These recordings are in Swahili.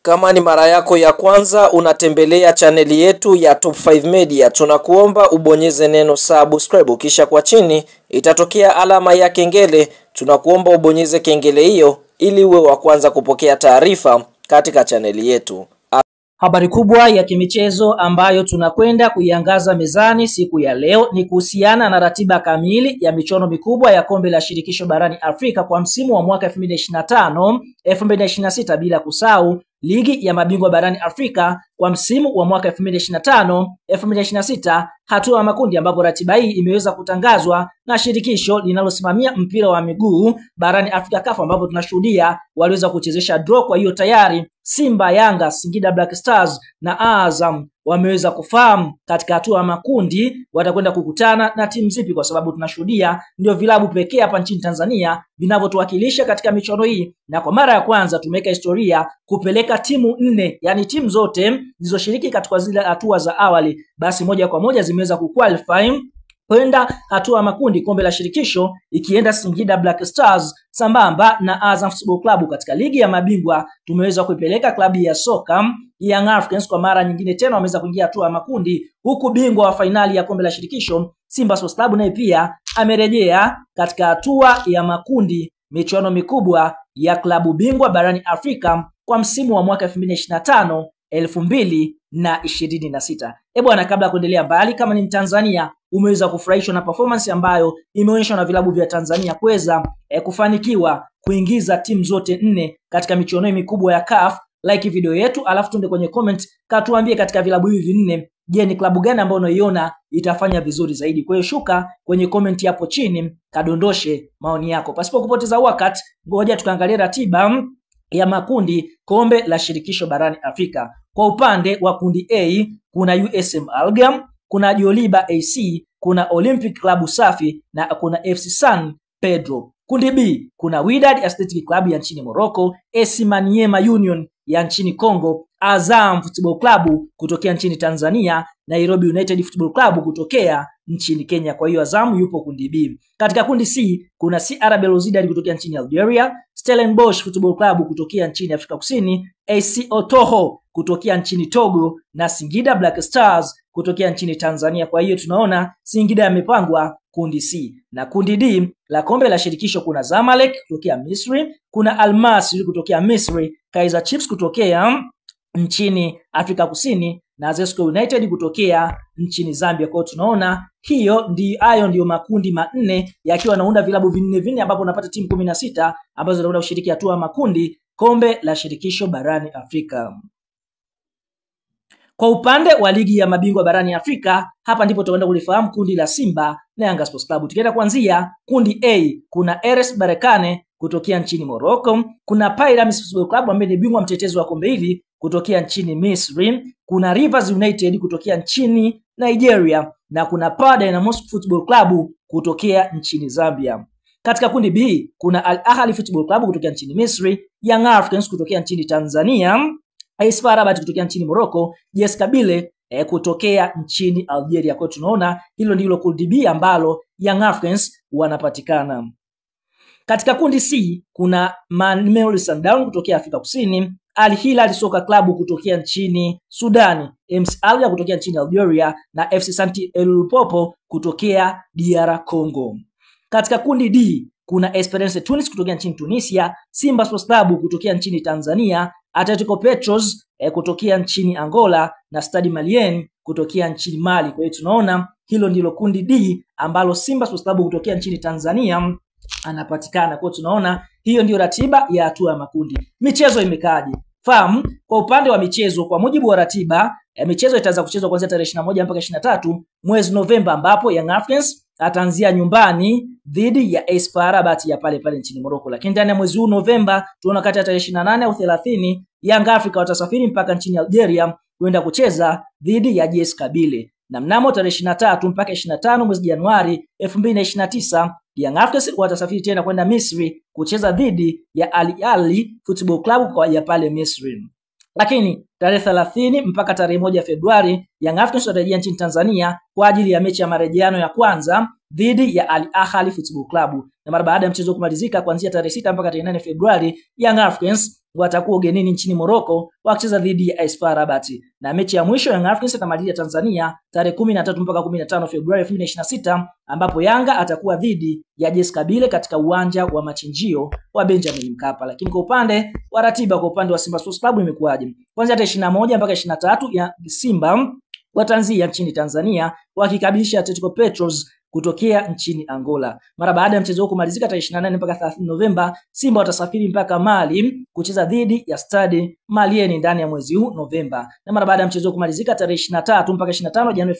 Kama ni mara yako ya kwanza unatembelea chaneli yetu ya Top 5 Media, tunakuomba ubonyeze neno subscribe, kisha kwa chini itatokea alama ya kengele. Tunakuomba ubonyeze kengele hiyo ili uwe wa kwanza kupokea taarifa katika chaneli yetu. Habari kubwa ya kimichezo ambayo tunakwenda kuiangaza mezani siku ya leo ni kuhusiana na ratiba kamili ya michuano mikubwa ya kombe la shirikisho barani Afrika kwa msimu wa mwaka 2025-2026, bila kusahau ligi ya mabingwa barani Afrika kwa msimu wa mwaka 2025-2026 hatua ya makundi, ambapo ratiba hii imeweza kutangazwa na shirikisho linalosimamia mpira wa miguu barani Afrika CAF, ambapo tunashuhudia waliweza kuchezesha draw. Kwa hiyo tayari Simba, Yanga, Singida Black Stars na Azam wameweza kufahamu katika hatua ya makundi watakwenda kukutana na timu zipi, kwa sababu tunashuhudia ndio vilabu pekee hapa nchini Tanzania vinavyotuwakilisha katika michuano hii, na kwa mara ya kwanza tumeweka historia kupeleka timu 4, yani timu zote zilizoshiriki katika zile hatua za awali basi moja kwa moja zimeweza kuqualify kwenda hatua ya makundi kombe la shirikisho, ikienda Singida Black Stars sambamba na Azam Football Club. Katika ligi ya mabingwa tumeweza kuipeleka klabu ya soka Young Africans kwa mara nyingine tena wameweza kuingia hatua ya makundi, huku bingwa wa fainali ya kombe la shirikisho Simba Sports Club naye pia amerejea katika hatua ya makundi michuano mikubwa ya klabu bingwa barani Afrika kwa msimu wa mwaka 2025-2026. Bwana, kabla ya kuendelea mbali, kama ni Mtanzania umeweza kufurahishwa na performance ambayo imeonyeshwa na vilabu vya Tanzania kuweza kufanikiwa kuingiza timu zote 4 katika michuano mikubwa ya CAF, like video yetu alafu tuende kwenye comment katuambie katika vilabu hivi 4, je, ni klabu gani ambayo unaiona itafanya vizuri zaidi? Kwa hiyo shuka kwenye comment hapo chini kadondoshe maoni yako. Pasipo kupoteza wakati, ngoja tukaangalia ratiba ya makundi kombe la shirikisho barani Afrika. Kwa upande wa kundi A kuna USM Alger, kuna Joliba AC, kuna Olympic Club Safi na kuna FC San Pedro. Kundi B kuna Wydad Athletic Club ya nchini Morocco, AS Maniema Union ya nchini Congo, Azam Football Club kutokea nchini Tanzania, Nairobi United Football Club kutokea nchini Kenya. Kwa hiyo Azam yupo kundi B. Katika kundi C kuna CR Belouizdad kutokea nchini Algeria, Stellenbosch Football Club kutokea nchini Afrika Kusini, AC Otoho kutokea nchini Togo na Singida Black Stars kutokea nchini Tanzania. Kwa hiyo tunaona Singida yamepangwa kundi C. Na kundi D la kombe la shirikisho kuna Zamalek kutokea Misri, kuna Al Masry kutokea Misri, Kaizer Chiefs kutokea nchini Afrika Kusini na Zesco United kutokea nchini Zambia. Kwa hiyo tunaona hayo ndio makundi manne yakiwa naunda vilabu vinne ambapo unapata timu 16 ambazo zinaenda kushiriki hatua makundi kombe la shirikisho barani Afrika. Kwa upande wa ligi ya mabingwa barani Afrika, hapa ndipo tutakwenda kulifahamu kundi la Simba na Yanga Sports Club. Tukienda kuanzia kundi A kuna RS Berkane kutokea nchini Morocco, kuna Pyramids Football Club ambaye ni bingwa mtetezi wa kombe hili kutokea nchini Misri, kuna Rivers United kutokea nchini Nigeria na kuna PA Dynamos Football Club kutokea nchini Zambia. Katika kundi B kuna Al Ahly Football Club kutokea nchini Misri, Young Africans kutokea nchini Tanzania, AS FAR Rabat kutokea nchini Morocco, JS Kabylie kutokea nchini Algeria. Kwa tunaona hilo ndilo kundi B ambalo Young Africans wanapatikana. Katika kundi C kuna Mamelodi Sundowns kutokea Afrika Kusini, Al Hilal Soccer Club kutokea nchini Sudan, MC Alger kutokea nchini Algeria na FC Saint Lupopo kutokea DR Congo. Katika kundi D kuna Esperance Tunis kutokea nchini Tunisia, Simba Sports Club kutokea nchini Tanzania, Atletico Petros kutokea nchini Angola na Stade Malien kutokea nchini Mali. Kwa hiyo tunaona hilo ndilo kundi D ambalo Simba Sports Club kutokea nchini Tanzania anapatikana. Kwa hiyo tunaona hiyo ndio ratiba ya hatua ya makundi. Michezo imekaje? Fahamu kwa upande wa michezo, kwa mujibu wa ratiba michezo itaanza kuchezwa kuanzia tarehe 21 mpaka 23 mwezi Novemba, ambapo Young Africans ataanzia nyumbani dhidi ya AS FAR Rabat ya pale nchini Morocco. Lakini ndani ya mwezi huu Novemba tunaona kati ya tarehe 28 au 30 Young Africa watasafiri mpaka nchini Algeria kwenda kucheza dhidi ya JS Kabylie. Na mnamo tarehe 23 mpaka 25 mwezi Januari 2029 Young Africans watasafiri tena kwenda Misri kucheza dhidi ya Al Ahly Football Club kwa ya pale Misri. Lakini tarehe 30 mpaka tarehe 1 Februari Young Africans watarejea nchini Tanzania kwa ajili ya mechi ya marejeano ya kwanza dhidi ya Al Ahly Football Club. Na mara baada ya mchezo kumalizika kuanzia tarehe 6 mpaka tarehe 8 Februari, Young Africans watakuwa ugenini nchini Morocco wakicheza dhidi ya AS FAR Rabat. Na mechi ya mwisho Young Africans itamalizia Tanzania tarehe 13 mpaka 15 Februari 2026 ambapo Yanga atakuwa dhidi ya JS Kabylie katika uwanja wa Machinjio wa Benjamin Mkapa. Lakini kwa upande wa ratiba, kwa upande wa Simba Sports Club imekuwaje? Kuanzia tarehe 21 mpaka 23 ya Simba wataanzia nchini Tanzania wakikabilisha Atletico Petros kutokea nchini Angola. Mara baada ya mchezo huo kumalizika tarehe 28 mpaka 30 Novemba, Simba watasafiri mpaka Mali kucheza dhidi ya Stade Malien ndani ya mwezi huu Novemba. Na mara baada ya mchezo huo kumalizika tarehe 23 mpaka 25 Januari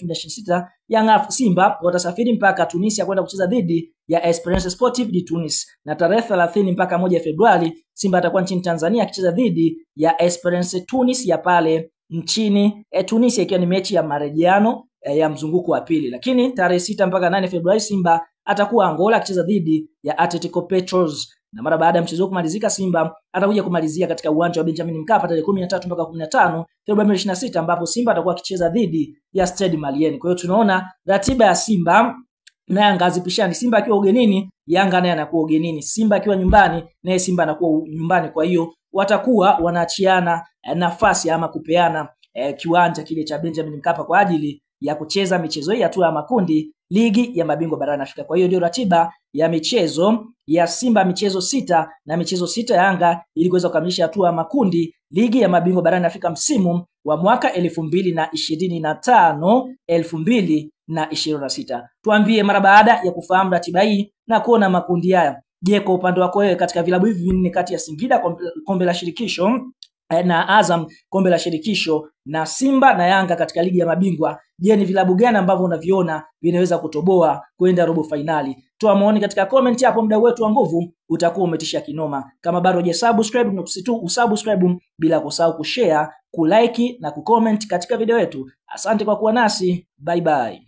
2026, Simba watasafiri mpaka Tunisia kwenda kucheza dhidi ya Esperance Sportive de Tunis. Na tarehe 30 mpaka 1 Februari, Simba atakuwa nchini Tanzania akicheza dhidi ya Esperance Tunis ya pale nchini Tunisia, ikiwa ni mechi ya marejeano ya mzunguko wa pili. Lakini tarehe 6 mpaka 8 Februari Simba atakuwa Angola akicheza dhidi ya Atletico Petros. Na mara baada ya mchezo kumalizika, Simba atakuja kumalizia katika uwanja wa Benjamin Mkapa tarehe 13 mpaka 15 Februari 2026 ambapo Simba atakuwa akicheza dhidi ya Stade Malien. Kwa hiyo tunaona ratiba ya Simba na Yanga zipishani. Simba akiwa ugenini, Yanga naye anakuwa ugenini. Simba akiwa nyumbani, naye Simba anakuwa nyumbani. Kwa hiyo watakuwa wanaachiana nafasi ama kupeana kiwanja kile cha Benjamin Mkapa kwa ajili ya kucheza michezo hii ya hatua ya makundi ligi ya mabingwa barani Afrika. Kwa hiyo ndio ratiba ya michezo ya Simba, michezo 6 na michezo 6 ya Yanga ili kuweza kukamilisha hatua ya makundi ligi ya mabingwa barani Afrika msimu wa mwaka 2025 2026. Tuambie mara baada ya kufahamu ratiba hii na kuona makundi haya, je, kwa upande wako wewe katika vilabu hivi vinne kati ya Singida kombe la shirikisho na Azam kombe la shirikisho na Simba na Yanga katika ligi ya mabingwa, je, ni vilabu gani ambavyo unaviona vinaweza kutoboa kwenda robo finali? Toa maoni katika comment hapo, mdau wetu wa nguvu, utakuwa umetisha kinoma. Kama bado hujasubscribe, nakusitu usubscribe bila kusahau kushare, kulike na kucomment katika video yetu. Asante kwa kuwa nasi, bye bye.